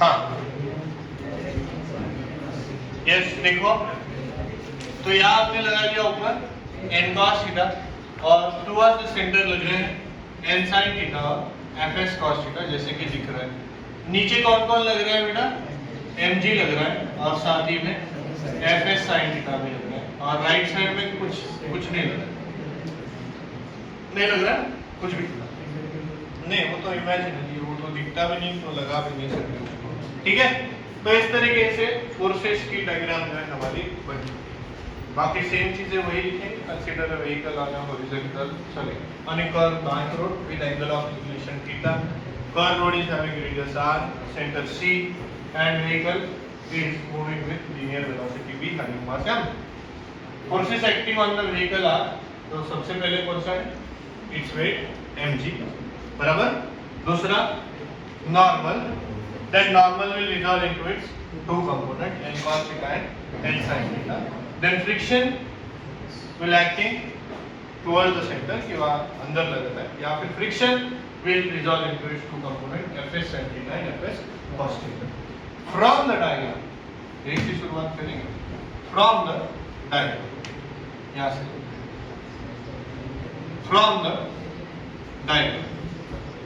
हाँ यस देखो, तो यहाँ आपने लगा दिया ऊपर n cos थीटा और टुवर्ड्स द सेंटर लग रहे हैं n sin थीटा और fs cos थीटा जैसे कि दिख रहा है। नीचे कौन कौन लग रहा है बेटा? mg लग रहा है और साथ ही में fs sin थीटा भी लग रहा है और राइट साइड में कुछ नहीं लग रहा है। नहीं लग रहा है कुछ भी नहीं, वो तो इमेजिनरी है, वो तो दिखता भी नहीं तो लगा भी नहीं सकते उसको। ठीक है, तो इस तरीके से फोर्सेस की डायग्राम जो है हमारी बनी। बाकी सेम चीजें वही लिखेंगे। Consider a vehicle on a horizontal sorry on a curved bank road with angle of inclination theta. Curved road is having radius r, center c and vehicle is moving with linear velocity v having mass m. Forces acting on the vehicle are, तो सबसे पहले कौन सा है? Its weight mg बराबर। दूसरा normal, that normal will resolve into its two component n cos theta and n sin theta. Then friction will acting towards the center कि वहाँ अंदर लगता है, या फिर friction will resolve into its two component fs sin theta and fs cos theta. From the diagram, एक से शुरुआत करेंगे। From the diagram, यहाँ से from the diagram,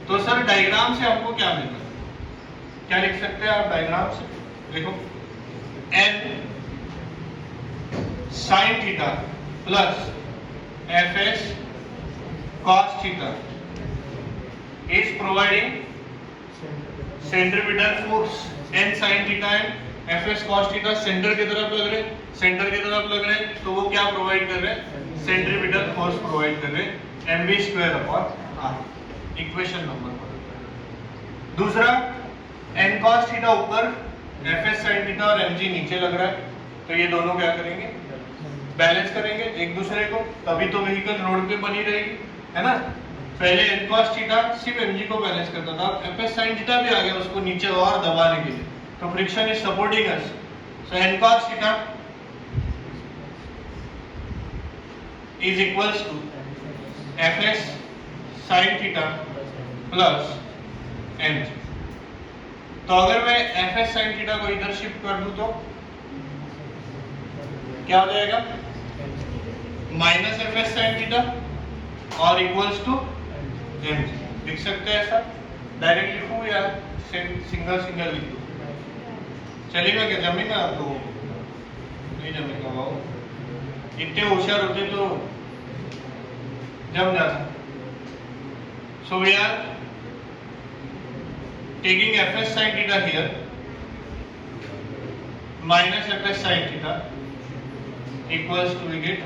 तो सर डायग्राम से हमको क्या मिलता है? क्या लिख सकते हैं आप डायग्राम से? देखो n sin theta plus fs cos theta is providing centripetal force n sin theta and fs cos theta centre की तरफ लग रहे हैं, सेंटर की तरफ लग रहे हैं, तो वो क्या प्रोवाइड कर रहे हैं? सेंट्रीपिटल फोर्स प्रोवाइड कर रहे हैं mv square upon r। Equation number 1। दूसरा n cos थीटा ऊपर, fs sin थीटा और mg नीचे लग रहा है, तो ये दोनों क्या करेंगे? बैलेंस करेंगे एक दूसरे को, तभी तो व्हीकल रोड पे बनी रहेगी, है ना। पहले n cos थीटा सिर्फ mg को बैलेंस करता था, अब fs sin थीटा भी आ गया उसको नीचे और दबाने के लिए, तो friction is supporting us. So n cos theta is equals to fs sin theta plus mg। तो अगर मैं fs sin थीटा को इधर शिफ्ट कर दूं तो क्या हो जाएगा? माइनस fs sin थीटा और इक्वल्स टू mg। लिख सकते हैं ऐसा डायरेक्ट लिखूं या सिंगल सिंगल लिख दूं? चलेगा क्या? जमेगा आप लोगों को? नहीं जमेगा बाबू, इतने होशियार होते तो जम जाता। So we are taking fs sin theta here minus fs sin theta equals to we get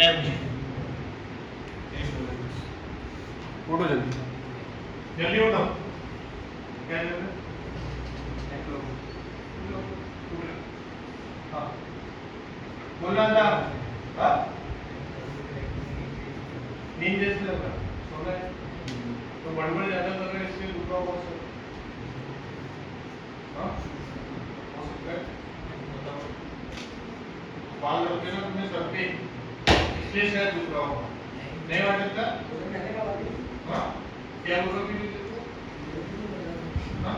mg। उठो जल्दी जल्दी उठो, क्या जल्दी? हाँ बोलना था, हाँ नींद जैसे लग रहा, सोना है तो बड़बड़ ज्यादा कर रहे हैं, इसलिए रुका हुआ सर। हाँ हो सकता है, बताओ। बाल रखते ना तुमने सर पे, इसलिए शायद रुक रहा होगा, नहीं आ सकता? हाँ क्या बोल रहे हो? हाँ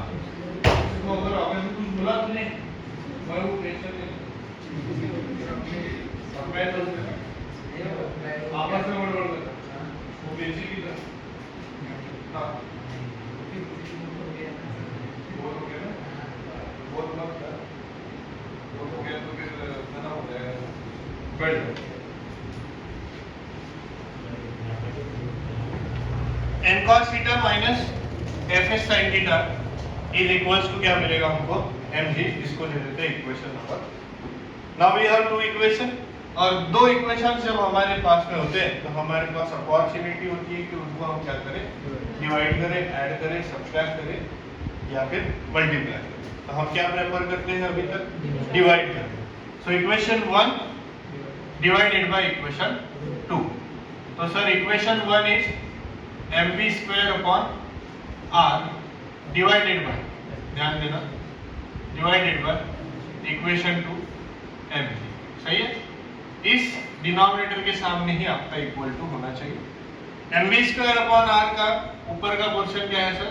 इसको अगर आपने कुछ बोला तो नहीं, मैं वो प्रेशर नहीं, अब मैं तो आपस में बड़बड़ करता वो बेची की तरह। हाँ वो हो गया ना, बहुत मत कर, वो हो गया तो फिर मना हो जाएगा। बैठ n cos theta minus fs sin theta is equals to क्या मिलेगा हमको? mg। इसको ले लेते हैं equation number. Now we have two equation, और दो इक्वेशन जब हमारे पास में होते हैं तो हमारे पास अपॉर्चुनिटी होती है कि उनको हम क्या करें? डिवाइड करें, ऐड करें, सब्ट्रैक्ट करें या फिर मल्टीप्लाई करें। तो हम क्या प्रेफर करते हैं अभी तक? डिवाइड करें। So equation 1 divided by equation 2। तो sir equation 1 is mv square upon r divided by, ध्यान देना, डिवाइडेड बाय इक्वेशन 2 mg। सही है? इस डिनोमिनेटर के सामने ही आपका इक्वल टू होना चाहिए। mv स्क्वायर अपॉन r का ऊपर का पोर्शन क्या है सर?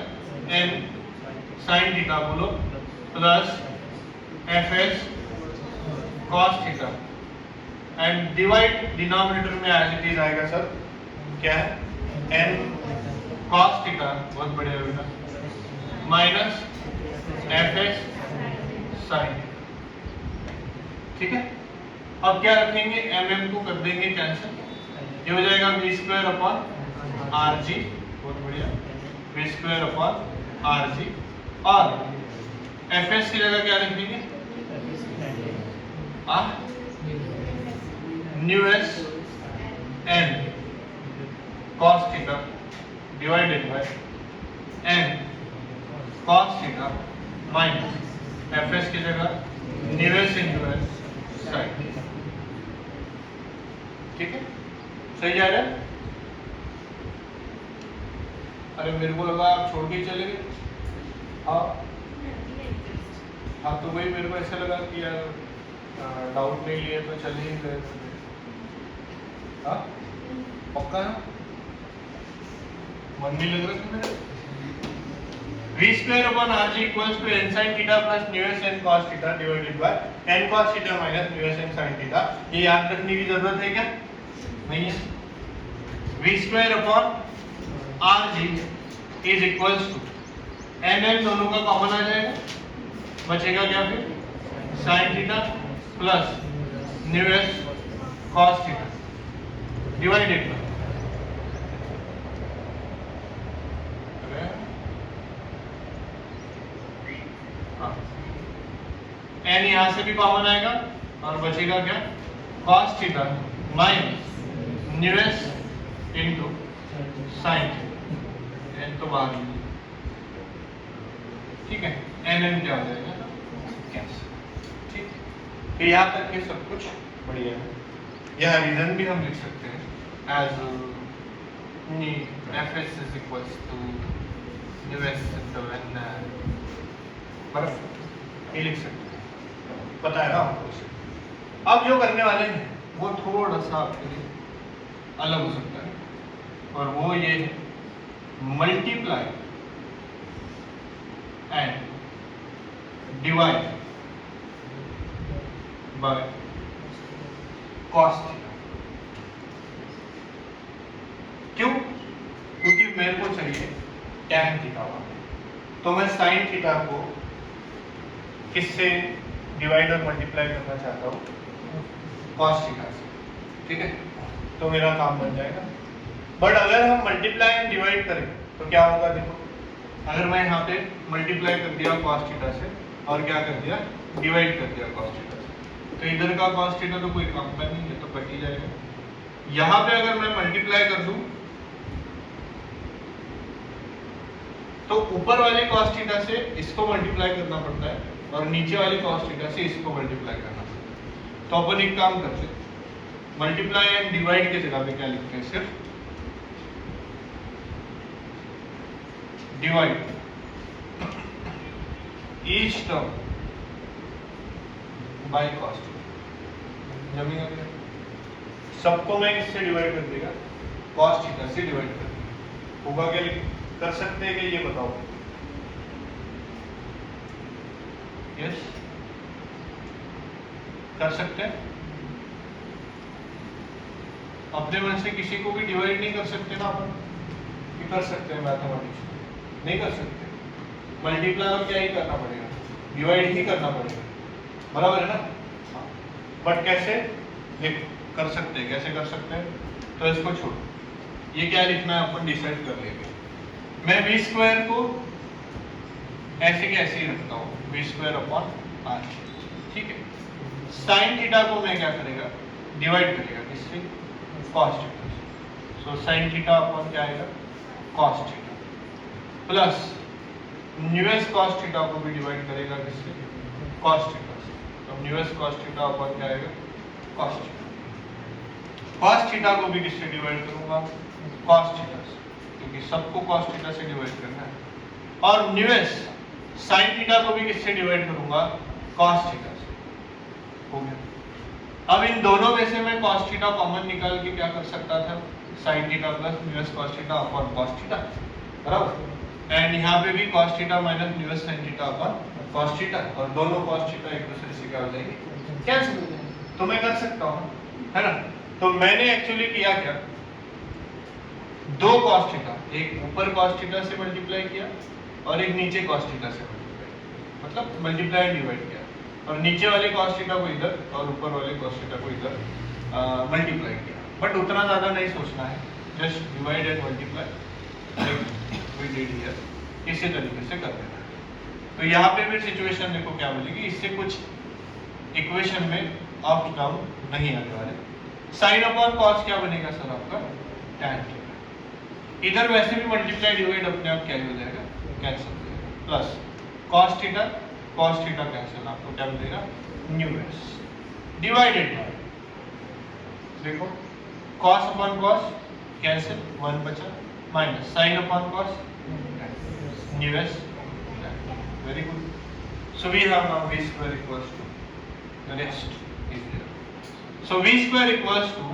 n sin थीटा बोलो plus F S cos theta and divide denominator में एज इट इज आएगा सर क्या है एन कॉस थीटा, बहुत बढ़िया बेटा, माइनस एफ एस साइन, ठीक है। अब क्या रखेंगे, एम एम को कर देंगे कैंसिल, ये हो जाएगा V square upon R G, बहुत बढ़िया, V square upon R G, और एफ एस की जगह क्या रखेंगे mu S N cos theta divided by N cos theta minus F S की जगह mu S into N sine, ठीक है, सही जा रहा है। अरे मेरे को लगा आप छोड़ के चले गए। हाँ तो वही मेरे को ऐसा लगा कि यार डाउट नहीं लिए तो चले ही गए। हाँ पक्का है, मन नहीं लग रहा था मेरा। v square upon R G equals to n sin theta plus mu S n cos theta divided by n cos theta minus mu S n sin theta. ये याद रखने की जरूरत है क्या? नहीं है। v square upon R G is equals to n n दोनों का कॉमन आ जाएगा, बचेगा क्या फिर sin theta plus mu S cos theta divided by N यहां से भी कॉमन आएगा और बचेगा क्या cos theta minus mu S into sine theta, N तो बाहर ही, ठीक है, एन एन क्या हो जाएगा कैंसिल, ठीक है। फिर यहाँ तक के सब कुछ बढ़िया है। यह रीजन भी हम लिख सकते हैं as F S is equals to mu S into N, बराबर ये लिख सकते हैं, पता है ना आपको। अब जो करने वाले हैं वो थोड़ा सा आपके लिए अलग हो सकता है, और वो ये है multiply and divide by cos theta. क्यों? क्योंकि मेरे को चाहिए टैन थीटा, तो मैं साइन थीटा को किससे डिवाइड और मल्टीप्लाई करना चाहता हूँ कॉस थीटा से, ठीक है, तो मेरा काम बन जाएगा। बट अगर हम मल्टीप्लाई एंड डिवाइड करें तो क्या होगा, देखो अगर मैं यहाँ पे मल्टीप्लाई कर दिया कॉस थीटा से और क्या कर दिया डिवाइड कर दिया कॉस थीटा से, तो इधर का कॉस थीटा तो कोई काम का नहीं है, तो कट ही जाएगा। यहाँ पे अगर मैं मल्टीप्लाई कर दूं तो ऊपर वाले कॉस थीटा से इसको मल्टीप्लाई करना पड़ता है और नीचे वाली cos थीटा से इसको मल्टीप्लाई करना है। तो अपन एक काम करते हैं, मल्टीप्लाई एंड डिवाइड के जगह पे क्या लिखते हैं, सिर्फ divide each term by cos theta. जमीन सबको मैं किससे डिवाइड कर देगा cos थीटा से डिवाइड कर देगा, होगा क्या कर सकते हैं कि ये बताओ। यस कर सकते हैं, अपने मन से किसी को भी डिवाइड नहीं कर सकते ना अपन, कि कर सकते हैं मैथमेटिक्स नहीं कर सकते, मल्टीप्लाई और क्या ही करना पड़ेगा, डिवाइड ही करना पड़ेगा, बराबर है ना। बट कैसे देख कर सकते हैं, कैसे कर सकते हैं, तो इसको छोड़ो, ये क्या लिखना है अपन डिसाइड कर लेंगे। मैं वी स्क्वायर को ऐसे के ऐसे ही रखता हूँ, वी स्क्वायर अपॉन आर, ठीक है। साइन थीटा को मैं क्या करेगा डिवाइड करेगा किससे कॉस थीटा से, सो साइन थीटा अपॉन क्या आएगा cos theta plus mu S cos theta को भी डिवाइड करेगा किससे कॉस थीटा से, तो new S cos theta upon क्या आएगा कॉस थीटा। कॉस थीटा को भी किससे डिवाइड करूंगा कॉस थीटा से, क्योंकि सबको कॉस थीटा से डिवाइड करना है, और न्यू एस साइन थीटा को भी किससे डिवाइड करूंगा cos थीटा से, हो गया। अब इन दोनों में से मैं cos थीटा कॉमन निकाल के क्या कर सकता था sin theta plus mu S cos theta upon cos theta, बराबर। एंड यहाँ पे भी cos theta minus mu s sin theta upon cos theta, और दोनों cos थीटा एक दूसरे से क्या हो जाएंगे, कैंसिल हो जाएंगे। तो मैं कर सकता हूँ, है ना। तो मैंने एक्चुअली किया क्या, दो cos थीटा, एक ऊपर cos थीटा से मल्टीप्लाई किया और एक नीचे cos थीटा से मल्टीप्लाई, मतलब मल्टीप्लाई एंड डिवाइड किया, और नीचे वाले cos थीटा को इधर और ऊपर वाले cos थीटा को इधर मल्टीप्लाई किया। बट उतना ज़्यादा नहीं सोचना है, just divide and multiply we did here, इसी तरीके से कर देना है। तो यहाँ पे भी सिचुएशन देखो क्या मिलेगी, इससे कुछ इक्वेशन में अप डाउन नहीं आने वाले। साइन अपॉन कॉस क्या बनेगा सर आपका, टैन थीटा। इधर वैसे भी मल्टीप्लाई डिवाइड अपने आप क्या हो जाएगा, कैंसिल हो जाएगा, प्लस कॉस थीटा कैंसिल, आपको क्या मिलेगा, न्यू एस डिवाइडेड बाय, देखो कॉस अपॉन कॉस कैंसिल, 1 बचा, minus sine upon cos mu S, very good. So we have now v square equals to the rest is there. So v square equals to,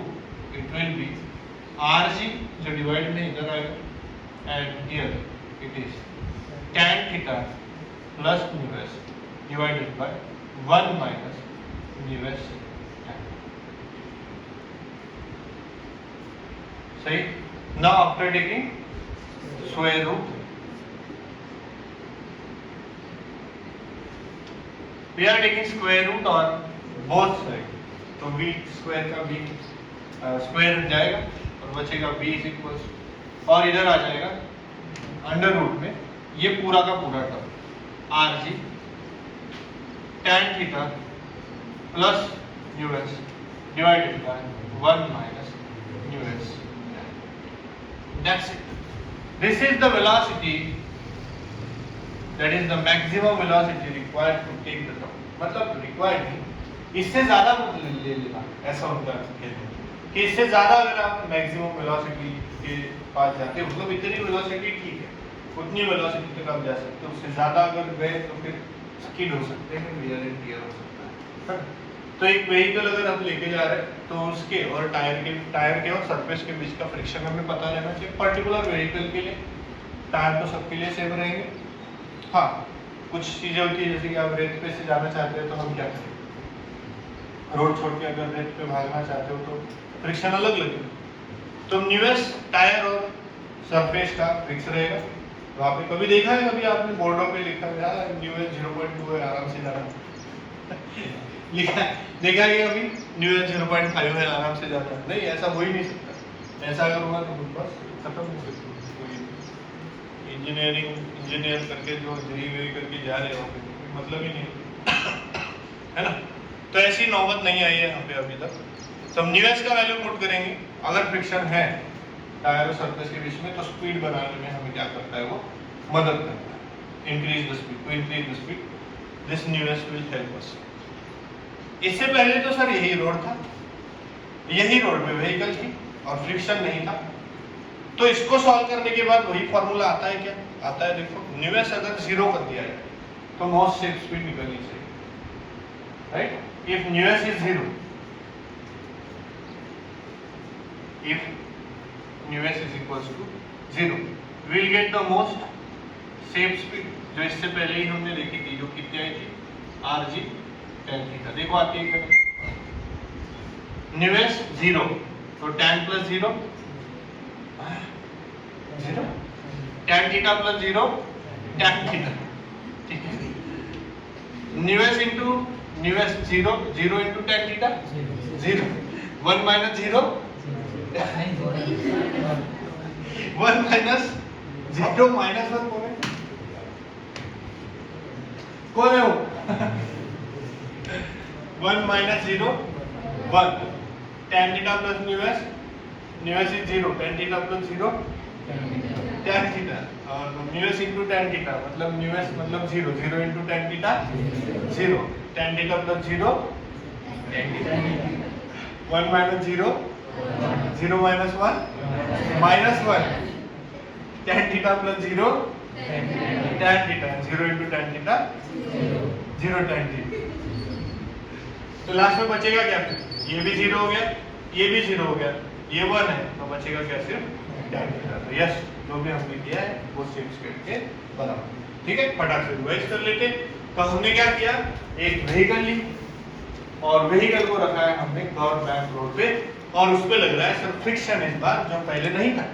it will be rg जो divide में इधर आएगा, and here it is tan theta plus nu s divided by 1 minus nu s tan. सही। Now after taking square root, we are taking square root on both sides, तो v square का v square हट जाएगा और बचेगा v is equals, और इधर आ जाएगा अंडर रूट में ये पूरा का पूरा term rg tan theta plus mu S divided bye 1 minus mu S, that's it. This is the velocity, that is the maximum velocity required to take the term, मतलब required नहीं, इससे ज्यादा ले लेना, ऐसा होता है कि इससे ज्यादा अगर आप मैक्सिमम वेलोसिटी के पास जाते हो, मतलब इतनी वेलोसिटी ठीक है, उतनी वेलोसिटी तक आप जा सकते हो, उससे ज्यादा अगर गए तो फिर स्किड हो सकते हैं, वियर एंड टियर हो सकता है। तो एक व्हीकल अगर आप लेके जा रहे हैं तो उसके और टायर के और सरफेस के बीच का फ्रिक्शन हमें पता रहना चाहिए। पर्टिकुलर व्हीकल के लिए टायर तो सबके लिए सेम रहेंगे, हाँ कुछ चीजें होती है जैसे कि आप रेत पे से जाना चाहते हैं तो हम क्या करें, रोड छोड़ के अगर रेत पे भागना चाहते हो तो फ्रिक्शन अलग लगेगा। तो न्यूएस टायर और सरफेस का फिक्स रहेगा। तो आपने कभी देखा है, कभी आपने बोर्डों पे लिखा है यार न्यूएस 0.2 है आराम से जाना लिखा देखा है कभी न्यूएस 0.5 है आराम से जाना, नहीं ऐसा हो ही नहीं सकता। ऐसा अगर हुआ तो बस खत्म हो सकता। इंजीनियर करके जो इंजीनियरिंग करके जा रहे हो कोई मतलब ही नहीं है ना। तो ऐसी नौबत नहीं आई है यहाँ पे अभी तक। तो हम न्यूएस का वैल्यू पुट करेंगे, अगर फ्रिक्शन है टायर और सरफेस के बीच में तो स्पीड बनाने में हमें क्या करता है, वो मदद करता है। Increase the speed, to increase the speed this mu s will help us. इससे पहले तो सर यही रोड था, यही रोड में व्हीकल थी और फ्रिक्शन नहीं था। तो इसको सॉल्व करने के बाद वही फॉर्मूला आता है, क्या आता है, देखो न्यूएस अगर 0 कर दिया है तो मोस्ट सेफ स्पीड निकलनी चाहिए, right. If mu s is 0, if mu s is equals to 0, we will get the most safe speed, जो इससे पहले ही हमने देखी थी, जो कितनी आई थी, rg tan थीटा। देखो आती है न्यूएस 0 तो tan plus 0 0, tan theta plus 0 tan theta, ठीक है। Mu s into mu s 0, 0 into tan theta 0, 1 minus 0 1 minus 0 minus 1 कौन है वो 1 minus 0 1, tan theta plus mu s, mu s is 0, tan theta plus 0 tan theta, और न्यूएस इंटू tan थीटा मतलब न्यूएस मतलब 0, 0 into tan theta 0, tan theta plus 0 1 minus 0 0 minus 1 minus 1, tan theta plus 0 tan theta, 0 into tan theta 0 tan theta. तो last में बचेगा क्या, ये भी 0 हो गया, ये भी 0 हो गया, ये 1 है, तो बचेगा क्या, सिर्फ tan थीटा। तो यस, जो भी हमने किया है वो सेम स्क्वायर के बराबर। ठीक है, फटाक से रिवाइज कर लेते। तो हमने क्या किया, एक व्हीकल ली और व्हीकल को रखा है हमने कर्व बैंक रोड पे, और उस पे लग रहा है सर फ्रिक्शन इस बार, जो पहले नहीं था।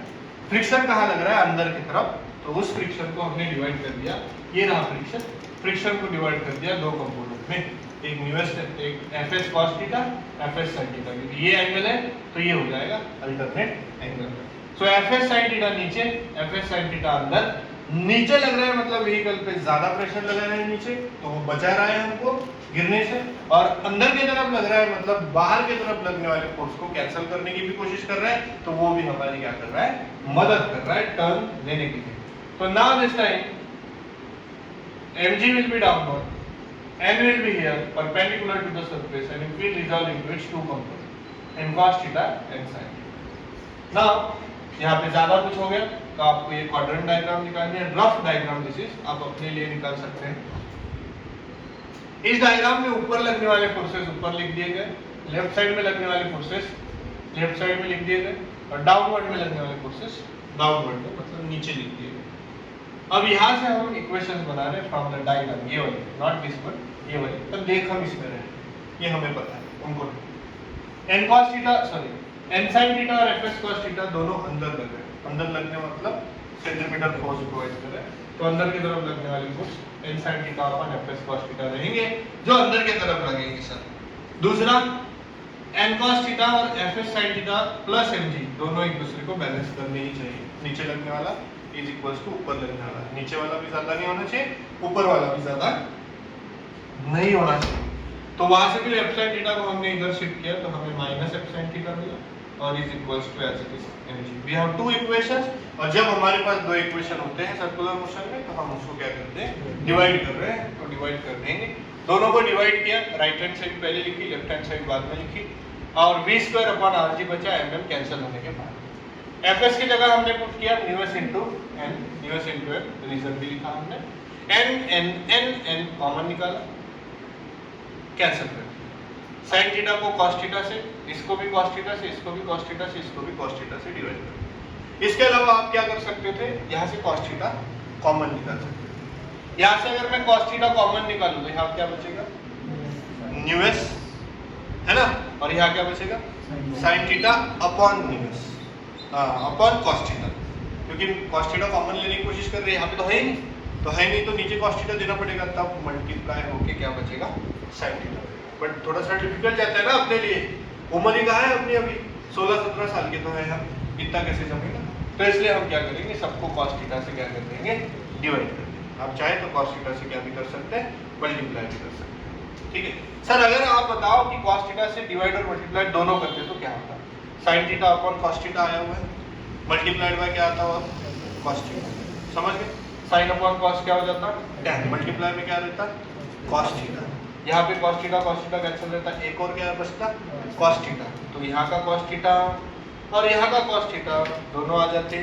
फ्रिक्शन कहाँ लग रहा है, अंदर की तरफ। तो उस फ्रिक्शन को हमने डिवाइड कर दिया, ये रहा फ्रिक्शन। फ्रिक्शन को डिवाइड कर दिया दो कंपोनेंट में, एक न्यूएस, एक FS cos theta, FS sine theta, क्योंकि ये एंगल है तो ये हो जाएगा अल्टरनेट एंगल। सो एफएस साइन थीटा नीचे, एफएस साइन थीटा अंदर। नीचे लग रहा है मतलब व्हीकल पे ज्यादा प्रेशर लगा रहा है नीचे, तो वो बचा रहा है हमको गिरने से, और अंदर की तरफ लग रहा है मतलब बाहर की तरफ लगने वाले फोर्स को कैंसिल करने की भी कोशिश कर रहा है, तो वो भी हमारी क्या कर रहा है, मदद कर रहा है टर्न देने के लिए। तो now this time mg will be downward, n will be here perpendicular to the surface, and it will resolve into its two components, n cos theta and sin theta. Now यहाँ पे ज्यादा कुछ हो गया तो आपको ये क्वाड्रेंट डायग्राम निकालनी है, रफ डायग्राम दिस इज, आप अपने लिए निकाल सकते हैं। इस डायग्राम में ऊपर लगने वाले फोर्सेस ऊपर लिख दिए गए, लेफ्ट साइड में लगने वाले फोर्सेस लेफ्ट साइड में लिख दिए गए, और डाउनवर्ड में लगने वाले फोर्सेस डाउनवर्ड में मतलब नीचे लिख दिए गए। अब यहाँ से हम इक्वेशंस बना रहे हैं फ्रॉम द डायग्राम, ये वाली, नॉट दिस वन, ये वाली। तब देख हम इसमें रहे, ये हमें पता है, उनको n cos theta, sorry n sin theta और fs cos थीटा दोनों अंदर लग रहे हैं। अंदर लगने मतलब सेंट्रीपिटल फोर्स प्रोवाइड कर रहे हैं, तो अंदर की तरफ लगने वाले फोर्स n sin थीटा अपन fs cos थीटा रहेंगे, जो अंदर की तरफ लगेंगे सर। दूसरा n cos थीटा और fs sin theta plus mg दोनों एक दूसरे को बैलेंस करने ही चाहिए। नीचे लगने वाला इज इक्वल्स टू ऊपर लगने वाला, नीचे वाला भी ज्यादा नहीं होना चाहिए, ऊपर वाला भी ज्यादा नहीं होना चाहिए। तो वहां से भी लेफ्ट साइड थीटा को हमने इधर शिफ्ट किया, तो हमें माइनस f sin थीटा मिला, और is equals to as it is mg। We have two equations, और जब हमारे पास दो इक्वेशन होते हैं सर्कुलर मोशन में, तो हम उसको क्या करते हैं, डिवाइड कर रहे हैं, तो डिवाइड कर देंगे। दोनों को डिवाइड किया, राइट हैंड साइड पहले लिखी, लेफ्ट हैंड साइड बाद में लिखी, और v² अपॉन rg बचा, mm कैंसिल होने के बाद fs की जगह हमने पुट किया न्यूएस इनटू n, न्यूएस इनटू n, रीजन भी लिखा हमने, n कॉमन निकाला, कैंसिल कर sin थीटा को cos थीटा से, इसको भी cos थीटा से, इसको भी cos थीटा से, इसको भी cos थीटा से डिवाइड कर। इसके अलावा आप क्या कर सकते थे, यहाँ से cos थीटा कॉमन निकाल सकते थे। यहाँ से अगर मैं cos थीटा कॉमन निकालूं तो यहाँ क्या बचेगा, न्यूएस, है ना, और यहाँ क्या बचेगा, sin थीटा अपॉन न्यूएस अपॉन cos थीटा, क्योंकि cos थीटा कॉमन लेने की कोशिश कर रहे हैं, यहाँ पे तो है ही नहीं, तो है नहीं, तो नीचे cos थीटा देना पड़ेगा, तब मल्टीप्लाई होके क्या बचेगा, sin थीटा। बट थोड़ा सा डिफिकल्ट जाता है ना अपने लिए, उम्र ही कहाँ है अपनी, अभी 16-17 साल के तो है हम, इतना कैसे जमेगा, तो इसलिए हम क्या करेंगे, सबको cos थीटा से क्या कर देंगे, डिवाइड कर देंगे। आप चाहे तो cos थीटा से क्या भी कर सकते हैं, मल्टीप्लाई भी कर सकते हैं। ठीक है सर, अगर आप बताओ कि cos थीटा से डिवाइड और मल्टीप्लाई दोनों करते तो क्या होता, sin theta upon cos theta आया हुआ है, मल्टीप्लाइड बाय क्या आता हुआ, cos थीटा, समझ गए, sin अपॉन cos क्या हो जाता, tan, मल्टीप्लाई में क्या रहता, cos थीटा, यहाँ पे cos थीटा कैंसिल रहता, एक और क्या बचता, cos थीटा, तो यहाँ का cos थीटा और यहाँ का cos थीटा दोनों आ जाते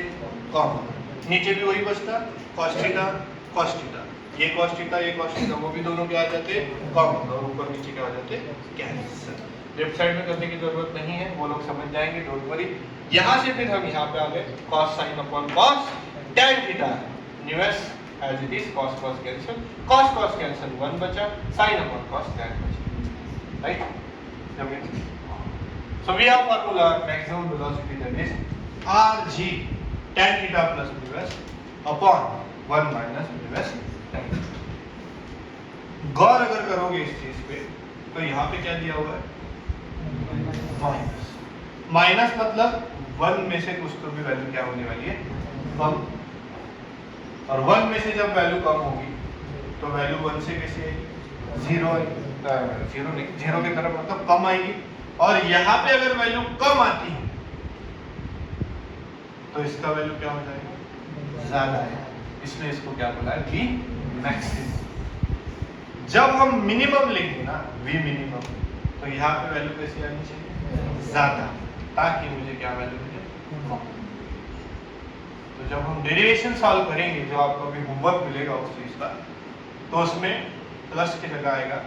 कॉमन, नीचे भी वही बचता cos थीटा, ये cos थीटा, ये cos थीटा, वो भी दोनों क्या आ जाते कॉमन, और ऊपर नीचे क्या हो जाते कैंसिल। लेफ्ट साइड में करने की जरूरत नहीं है, वो लोग समझ जाएंगे, डोंट वरी। यहाँ से फिर हम यहाँ पे आ गए, cos sin upon cos tan theta, न्यूएस as it is, cos cancel, cos cancel 1 बचा, sin upon cos tan बचा, right? So we have formula maximum velocity, that is rg tan theta plus ms upon 1 minus ms tan theta। गौर अगर करोगे इस चीज पे, तो यहाँ पे क्या दिया हुआ है, माइनस, माइनस मतलब 1 में से कुछ तो भी वैल्यू क्या होने वाली है, कम, और 1 में से जब वैल्यू कम होगी तो वैल्यू 1 से कैसे आएगी, 0 नहीं, 0 की तरफ मतलब कम आएगी, और यहाँ पे अगर वैल्यू कम आती है तो इसका वैल्यू क्या हो जाएगा, ज्यादा है, इसलिए इसको क्या बोला है, v मैक्सिमम। जब हम मिनिमम लेंगे ना, v मिनिमम, तो यहाँ पे वैल्यू कैसी आनी चाहिए, ज्यादा, ताकि मुझे क्या वैल्यू मिले, कम। तो जब हम डेरिवेशन सॉल्व करेंगे, जो आपको अभी होमवर्क मिलेगा उस चीज का, तो उसमें प्लस की जगह आएगा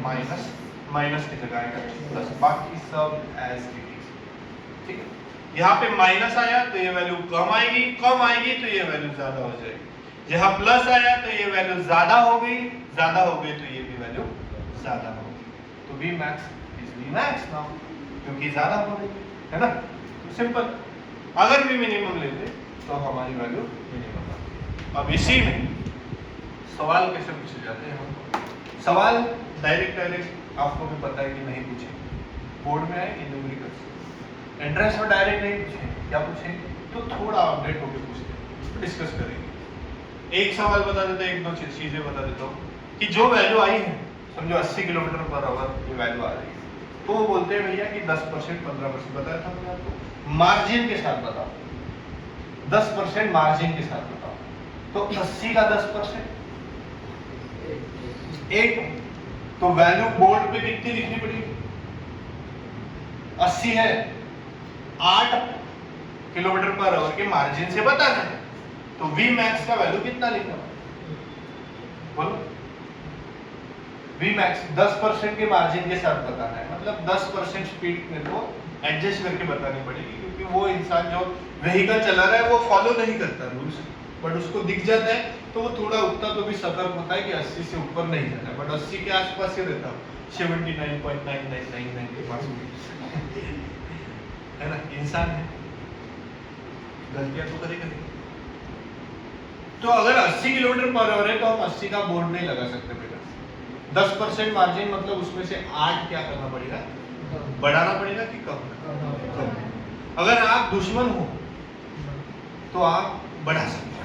माइनस, माइनस की जगह आएगा प्लस, बाकी सब एज इट इज। ठीक है, यहाँ पे माइनस आया तो ये वैल्यू कम आएगी तो ये वैल्यू ज्यादा हो जाएगी। यहाँ प्लस आया तो ये वैल्यू ज्यादा हो गई तो ये भी वैल्यू ज्यादा हो गई। तो V max is V max now, क्योंकि ज्यादा हो गई है ना। तो सिंपल, अगर भी मिनिमम लेते तो हमारी वैल्यू मिनिमम आती। अब इसी में सवाल कैसे पूछे जाते हैं हम, सवाल डायरेक्ट आपको भी पता है कि नहीं पूछे, बोर्ड में आए न्यूमेरिकल्स, एंट्रेंस में डायरेक्ट नहीं पूछे, क्या पूछे तो थोड़ा अपडेट होकर पूछते हैं, डिस्कस करेंगे। एक सवाल बता देते हैं, एक दो चीजें बता देता हूँ कि जो वैल्यू आई है, समझो 80 किलोमीटर पर आवर ये वैल्यू आ रही है, तो वो बोलते हैं भैया कि 10% 15% बताया था मैंने आपको, मार्जिन के साथ बताओ, 10% मार्जिन के साथ बताओ। तो 80 का 10% 8, तो वैल्यू बोर्ड पे कितनी लिखनी पड़ेगी, 80 है, 8 किलोमीटर पर आवर के मार्जिन से बताना है, तो V max का वैल्यू कितना लिखना बोलो। V max 10% के मार्जिन के साथ बताना है, मतलब 10% स्पीड मेरे को एडजस्ट करके बतानी पड़ेगी, क्योंकि वो इंसान जो व्हीकल चला रहा है वो फॉलो नहीं करता रूल्स, बट उसको दिख जाता है तो वो थोड़ा उतना तो भी सतर्क होता है कि 80 से ऊपर नहीं जाना है, बट 80 के आसपास ही रहता हूँ, 79.9999 के पास है ना। इंसान है, गलतियां तो करेगा। तो अगर 80 किलोमीटर पर आवर है तो हम 80 का बोर्ड नहीं लगा सकते बेटा, 10% मार्जिन मतलब उसमें से 8 क्या करना पड़ेगा, बढ़ाना पड़ेगा कि कम। अगर आप दुश्मन हो तो आप बढ़ा सकते हो,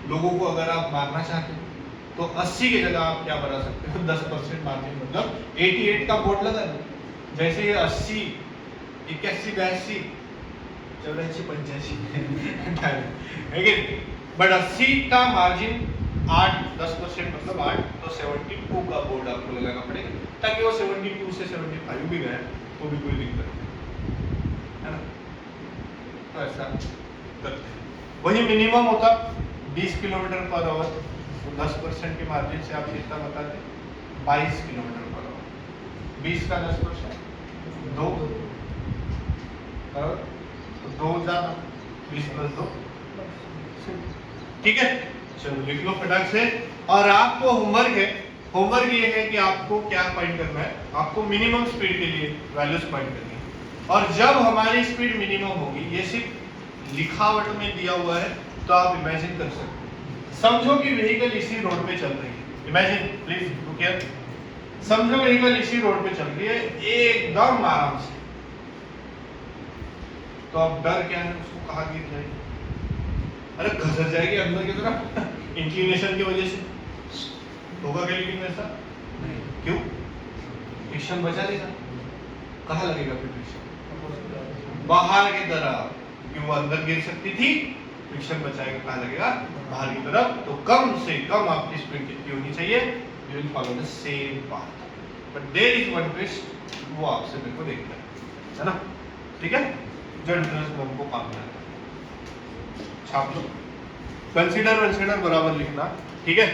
लोगों को अगर आप मारना चाहते हो तो 80 की जगह आप क्या बढ़ा सकते हो, 10% मार्जिन मतलब 88 का बोर्ड लगा दो। जैसे ये 80, 81, 82, 84, 85 बट 80 का मार्जिन 8, 10% मतलब 8, तो 72 का बोर्ड आपको लगाना पड़ेगा, ताकि वो 72 से 75 भी गए तो भी कोई दिक्कत नहीं है ना। तो ऐसा करते हैं। वही मिनिमम होता 20 किलोमीटर पर आवर, तो 10% के मार्जिन से आप कितना बताते, 22 किलोमीटर पर आवर, 20 का 10% 2, और 2 ज्यादा 20 + 2, ठीक है। चलो लिख लो फटाक से। और आपको होमवर्क है, होमवर्क ये है कि आपको क्या फाइंड करना है, आपको मिनिमम स्पीड के लिए वैल्यूज फाइंड करनी है। और जब हमारी स्पीड मिनिमम होगी, ये सिर्फ लिखावट में दिया हुआ है तो आप इमेजिन कर सकते हैं। समझो कि व्हीकल इसी रोड पे चल रही है, इमेजिन प्लीज लुक हियर, समझो व्हीकल इसी रोड पे चल रही है एकदम आराम से, तो अब डर क्या है, उसको कहाँ गिर जाएगी, अरे घसर जाएगी अंदर की तरफ इंक्लिनेशन की वजह से, होगा क्या लेकिन वैसा नहीं, क्यों, फ्रिक्शन बचा लेगा, कहाँ लगेगा फिर फ्रिक्शन, बाहर की तरफ, क्योंकि वो अंदर गिर सकती थी, फ्रिक्शन बचाएगा कहाँ लगेगा, बाहर की तरफ। तो कम से कम आपकी स्पीड कितनी होनी चाहिए, you will follow the same path, but there is one twist, वो आपसे मेरे को देखना है ना, ठीक है। जो इंटरेस्ट में हमको काम करना है, छाप लो, कंसीडर बराबर लिखना, ठीक है।